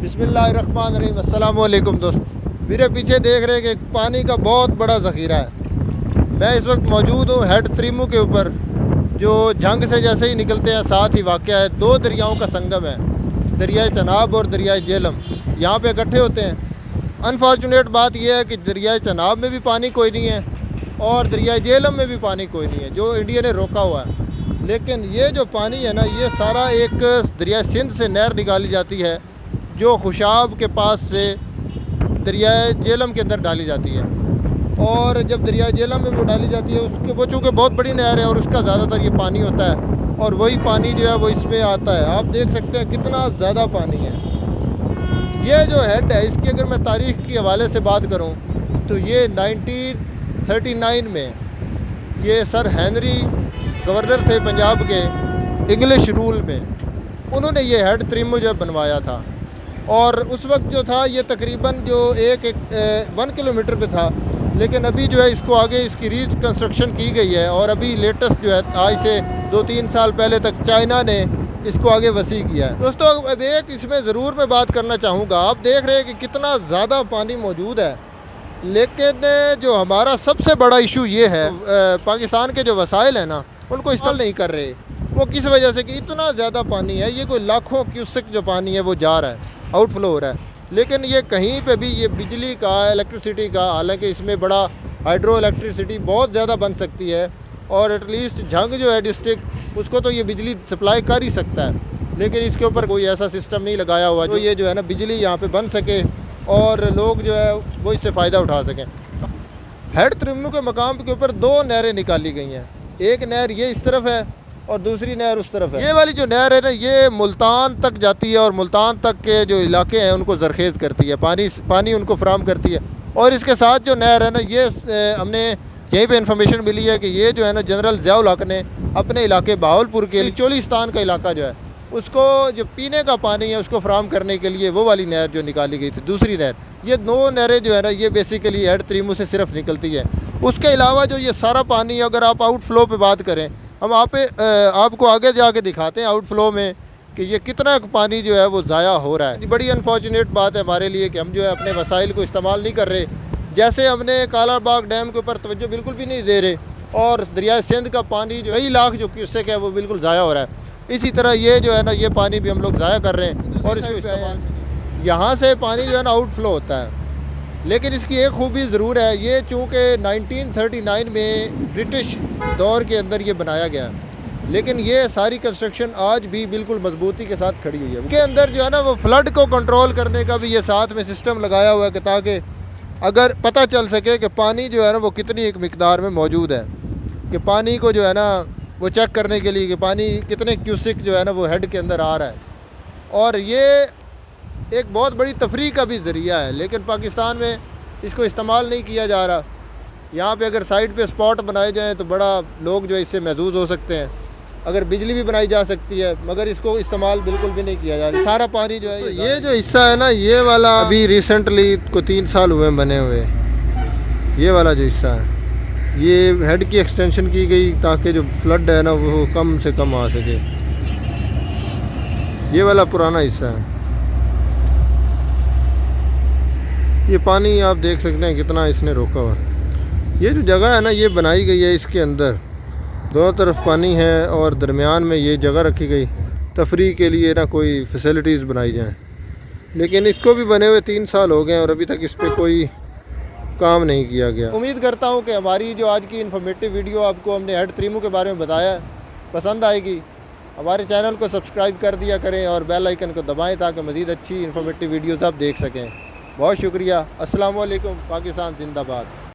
बिस्मिल्लाहिर्रहमानिर्रहीम। अस्सलाम वालेकुम दोस्त, मेरे पीछे देख रहे हैं कि पानी का बहुत बड़ा ज़ख़ीरा है। मैं इस वक्त मौजूद हूँ हेड त्रिमू के ऊपर, जो जंग से जैसे ही निकलते हैं साथ ही वाक़या है। दो दरियाओं का संगम है, दरियाए चनाब और दरियाए झेलम, यहाँ पे इकट्ठे होते हैं। अनफॉर्चुनेट बात यह है कि दरियाए चनाब में भी पानी कोई नहीं है और दरियाए झेलम में भी पानी कोई नहीं है, जो इंडिया ने रोका हुआ है। लेकिन ये जो पानी है ना, ये सारा एक दरिया सिंध से नहर निकाली जाती है, जो खुशाब के पास से दरियाए झेलम के अंदर डाली जाती है। और जब दरियाए झेलम में वो डाली जाती है, उसके वो चूँकि बहुत बड़ी नहर है और उसका ज़्यादातर ये पानी होता है और वही पानी जो है वो इसमें आता है। आप देख सकते हैं कितना ज़्यादा पानी है। ये जो हेड है, इसकी अगर मैं तारीख़ के हवाले से बात करूँ तो ये 1939 में ये सर हेनरी गवर्नर थे पंजाब के, इंग्लिश रूल में, उन्होंने ये हेड त्रिमू जो बनवाया था। और उस वक्त जो था ये तकरीबन जो 1 किलोमीटर पे था, लेकिन अभी जो है इसको आगे इसकी रिकंस्ट्रक्शन की गई है और अभी लेटेस्ट जो है आज से 2-3 साल पहले तक चाइना ने इसको आगे वसी किया है। दोस्तों, अब एक इसमें ज़रूर मैं बात करना चाहूँगा। आप देख रहे हैं कि कितना ज़्यादा पानी मौजूद है, लेकिन जो हमारा सबसे बड़ा इशू ये है, पाकिस्तान के जो वसाइल हैं ना, उनको इस्तेमाल नहीं कर रहे। वो किस वजह से कि इतना ज़्यादा पानी है, ये कोई लाखों क्यूसेक जो पानी है वो जा रहा है, आउटफ्लो हो रहा है। लेकिन ये कहीं पे भी ये बिजली का, इलेक्ट्रिसिटी का, हालांकि इसमें बड़ा हाइड्रो इलेक्ट्रिसिटी बहुत ज़्यादा बन सकती है और एटलीस्ट झंग जो है डिस्ट्रिक्ट, उसको तो ये बिजली सप्लाई कर ही सकता है, लेकिन इसके ऊपर कोई ऐसा सिस्टम नहीं लगाया हुआ जो ये जो है ना बिजली यहाँ पे बन सके और लोग जो है वो इससे फ़ायदा उठा सकें। हेड त्रिमू के मकाम के ऊपर 2 नहरें निकाली गई हैं। एक नहर ये इस तरफ है और दूसरी नहर उस तरफ है। ये वाली जो नहर है ना, ये मुल्तान तक जाती है और मुल्तान तक के जो इलाके हैं उनको ज़रखेज़ करती है, पानी उनको फराहम करती है। और इसके साथ जो नहर है ना, ये हमने यहीं पे इंफॉर्मेशन मिली है कि ये जो है ना जनरल ज़ियाउल हक ने अपने इलाके बहावलपुर के चोलिस्तान का इलाका जो है, उसको जो पीने का पानी है उसको फराहम करने के लिए वो वाली नहर जो निकाली गई थी, दूसरी नहर। ये 2 नहरें जो है ना, ये बेसिकली हेड त्रिमू से सिर्फ निकलती है। उसके अलावा जो ये सारा पानी, अगर आप आउटफ्लो पे बात करें, हम आपको आगे जाके दिखाते हैं आउटफ्लो में कि ये कितना पानी जो है वो ज़ाया हो रहा है। बड़ी अनफॉर्चुनेट बात है हमारे लिए कि हम जो है अपने वसाइल को इस्तेमाल नहीं कर रहे। जैसे हमने कालाबाग डैम के ऊपर तवज्जो बिल्कुल भी नहीं दे रहे और दरिया सिंध का पानी जो कई लाख जो क्यूसेक है वो बिल्कुल ज़ाया हो रहा है। इसी तरह ये जो है ना, ये पानी भी हम लोग ज़ाया कर रहे हैं और इसको इस्तेमाल, यहाँ से पानी जो है ना आउटफ्लो होता है। लेकिन इसकी एक खूबी ज़रूर है, ये चूँकि 1939 में ब्रिटिश दौर के अंदर ये बनाया गया है, लेकिन ये सारी कंस्ट्रक्शन आज भी बिल्कुल मजबूती के साथ खड़ी हुई है। उसके अंदर जो है ना वो फ्लड को कंट्रोल करने का भी ये साथ में सिस्टम लगाया हुआ है कि ताकि अगर पता चल सके कि पानी जो है ना वो कितनी एक मिकदार में मौजूद है, कि पानी को जो है ना वो चेक करने के लिए कि पानी कितने क्यूसिक जो है ना वो हेड के अंदर आ रहा है। और ये एक बहुत बड़ी तफरीह का भी ज़रिया है, लेकिन पाकिस्तान में इसको इस्तेमाल नहीं किया जा रहा। यहाँ पे अगर साइड पे स्पॉट बनाए जाएँ तो बड़ा लोग जो है इससे महसूस हो सकते हैं। अगर बिजली भी बनाई जा सकती है, मगर इसको इस्तेमाल बिल्कुल भी नहीं किया जा रहा। सारा पानी जो है तो ये जो हिस्सा है ना, ये वाला अभी रिसेंटली को 3 साल हुए बने हुए, ये वाला जो हिस्सा है ये हेड की एक्सटेंशन की गई ताकि जो फ्लड है ना वो कम से कम आ सके। ये वाला पुराना हिस्सा है। ये पानी आप देख सकते हैं कितना इसने रोका हुआ। ये जो जगह है ना, ये बनाई गई है, इसके अंदर दोनों तरफ पानी है और दरमियान में ये जगह रखी गई तफरीह के लिए ना, कोई फैसिलिटीज़ बनाई जाएं। लेकिन इसको भी बने हुए 3 साल हो गए और अभी तक इस पर कोई काम नहीं किया गया। उम्मीद करता हूँ कि हमारी जो आज की इन्फॉर्मेटिव वीडियो आपको हमने हेड त्रिमू के बारे में बताया पसंद आएगी। हमारे चैनल को सब्सक्राइब कर दिया करें और बेल आइकन को दबाएँ ताकि मज़ीद अच्छी इन्फॉर्मेटिव वीडियोज़ आप देख सकें। बहुत शुक्रिया। अस्सलाम वालेकुम। पाकिस्तान जिंदाबाद।